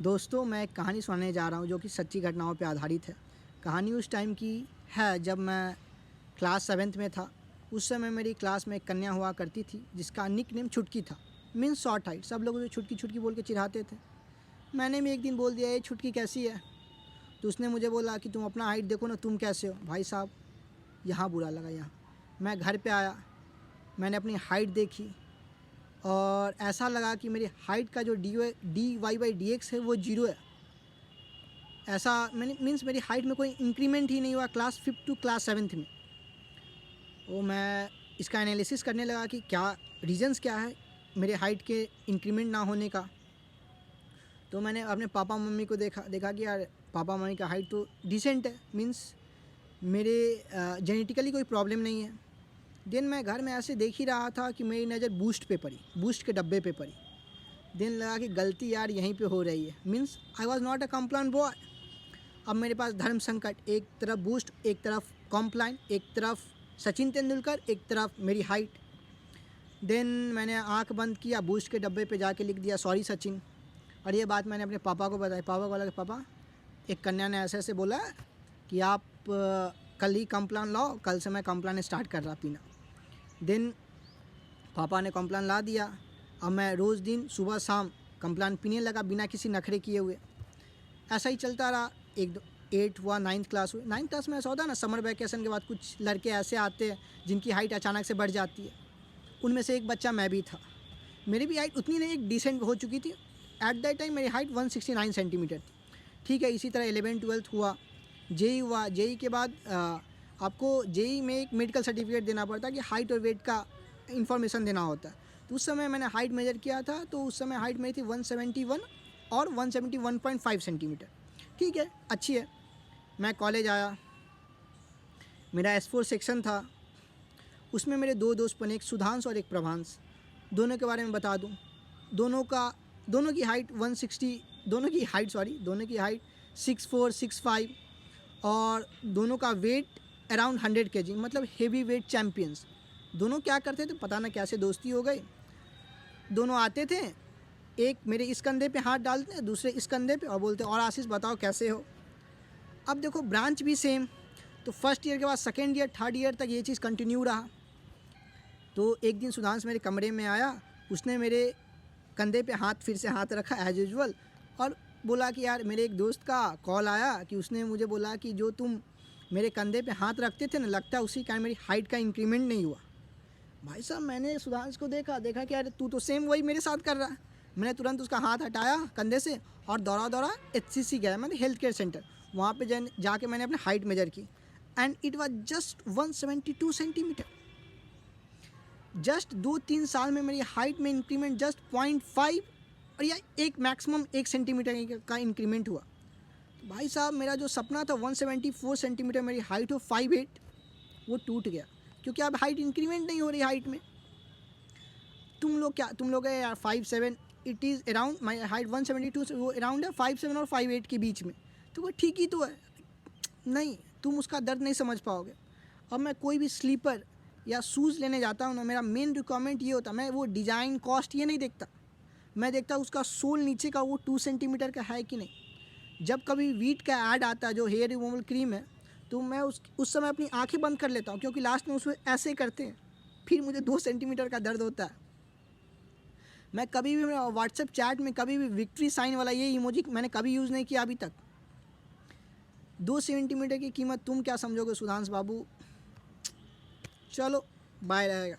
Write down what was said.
दोस्तों, मैं एक कहानी सुनाने जा रहा हूँ जो कि सच्ची घटनाओं पे आधारित है। कहानी उस टाइम की है जब मैं क्लास 7th में था। उस समय मेरी क्लास में एक कन्या हुआ करती थी जिसका निक नेम छुटकी था, मीन्स शॉर्ट हाइट। सब लोग उसे छुटकी छुटकी बोल के चिढ़ाते थे। मैंने भी एक दिन बोल दिया, ये छुटकी कैसी है? तो उसने मुझे बोला कि तुम अपना हाइट देखो ना, तुम कैसे हो? भाई साहब, यहाँ बुरा लगा। यहाँ मैं घर पे आया, मैंने अपनी हाइट देखी और ऐसा लगा कि मेरी हाइट का जो dy/dx है वो 0 है। ऐसा मैंने मीन्स मेरी हाइट में कोई इंक्रीमेंट ही नहीं हुआ class 5th to class 7th में। वो मैं इसका एनालिसिस करने लगा कि क्या रीजंस क्या है मेरे हाइट के इंक्रीमेंट ना होने का। तो मैंने अपने पापा मम्मी को देखा कि यार पापा मम्मी का हाइट तो डिसेंट है, मीन्स मेरे जेनेटिकली कोई प्रॉब्लम नहीं है। देन मैं घर में ऐसे देख ही रहा था कि मेरी नज़र बूस्ट पे पड़ी, बूस्ट के डब्बे पे पड़ी। देन लगा कि गलती यार यहीं पे हो रही है, means I was not a Complan boy. अब मेरे पास धर्म संकट, एक तरफ बूस्ट, एक तरफ कॉम्प्लाइन, एक तरफ सचिन तेंदुलकर, एक तरफ मेरी हाइट। देन मैंने आंख बंद किया, बूस्ट के डब्बे पे जाके लिख दिया सॉरी सचिन। और ये बात मैंने अपने पापा को बताई। पापा को बोला कि पापा, एक कन्या ने ऐसे ऐसे बोला कि आप कल ही कॉम्प्लान लाओ, कल से मैं कॉम्प्लान स्टार्ट कर रहा पीना। देन पापा ने कॉम्प्लान ला दिया। अब मैं रोज़ दिन सुबह शाम कॉम्प्लान पीने लगा बिना किसी नखरे किए हुए। ऐसा ही चलता रहा। 8 हुआ, 9th क्लास हुई। 9th क्लास में ऐसा होता है ना, समर वैकेशन के बाद कुछ लड़के ऐसे आते हैं जिनकी हाइट अचानक से बढ़ जाती है। उनमें से एक बच्चा मैं भी था। मेरी भी हाइट उतनी नहीं, एक डिसेंट हो चुकी थी। एट दैट टाइम मेरी हाइट 169 सेंटीमीटर थी। ठीक है, इसी तरह 11th-12th हुआ, जेई हुआ। जेई के बाद आपको जेई में एक मेडिकल सर्टिफिकेट देना पड़ता है कि हाइट और वेट का इंफॉर्मेशन देना होता है। तो उस समय मैंने हाइट मेजर किया था, तो उस समय हाइट मेरी थी 171 और 171.5 सेंटीमीटर। ठीक है, अच्छी है। मैं कॉलेज आया, मेरा S4 सेक्शन था। उसमें मेरे दो दोस्त बने, एक सुधांश और एक प्रभांश। दोनों के बारे में बता दूं, दोनों की हाइट 6'4", 6'5", और दोनों का वेट अराउंड 100 kg, मतलब हेवी वेट चैम्पियंस। दोनों क्या करते थे पता ना कैसे दोस्ती हो गई। दोनों आते थे, एक मेरे इस कंधे पे हाथ डालते हैं, दूसरे इस कंधे पे, और बोलते और आशीष बताओ कैसे हो। अब देखो, ब्रांच भी सेम। तो फर्स्ट ईयर के बाद सेकेंड ईयर, थर्ड ईयर तक ये चीज़ कंटिन्यू रहा। तो एक दिन सुधांश मेरे कमरे में आया, उसने मेरे कंधे पे फिर से हाथ रखा एज यूजुअल, और बोला कि यार मेरे एक दोस्त का कॉल आया कि उसने मुझे बोला कि जो तुम मेरे कंधे पे हाथ रखते थे ना, लगता है उसी कारण मेरी हाइट का इंक्रीमेंट नहीं हुआ। भाई साहब, मैंने सुधांश को देखा कि यार तू तो सेम वही मेरे साथ कर रहा है। मैंने तुरंत उसका हाथ हटाया कंधे से और दौड़ा HCC गया, मतलब हेल्थ केयर सेंटर। वहाँ पे जाके मैंने अपने हाइट मेजर की and it was just 172 centimetre. Just 2-3 साल में मेरी हाइट में इंक्रीमेंट जस्ट 0.5 और या एक मैक्सिमम 1 सेंटीमीटर का इंक्रीमेंट हुआ। तो भाई साहब, मेरा जो सपना था 174 सेंटीमीटर मेरी हाइट हो 5'8", वो टूट गया, क्योंकि अब हाइट इंक्रीमेंट नहीं हो रही हाइट में। तुम लोग है यार 5'7", it is around my height 172 से वो अराउंड है 5'7" और 5'8" के बीच में। तो वो ठीक ही तो है। नहीं, तुम उसका दर्द नहीं समझ पाओगे। अब मैं कोई भी स्लीपर या शूज़ लेने जाता हूँ ना, मेरा मेन रिक्वायरमेंट ये होता है, मैं वो डिज़ाइन कॉस्ट ये नहीं देखता। मैं देखता हूँ उसका सोल नीचे का वो 2 सेंटीमीटर का है कि नहीं। जब कभी वीट का ऐड आता है जो हेयर रिमूवल क्रीम है, तो मैं उस समय अपनी आंखें बंद कर लेता हूँ, क्योंकि लास्ट में उसमें ऐसे करते हैं, फिर मुझे 2 सेंटीमीटर का दर्द होता है। मैं कभी भी व्हाट्सएप चैट में कभी भी विक्ट्री साइन वाला ये इमोजी मैंने कभी यूज़ नहीं किया अभी तक। 2 सेंटीमीटर की कीमत तुम क्या समझोगे सुधांश बाबू। चलो, बाय रहेगा।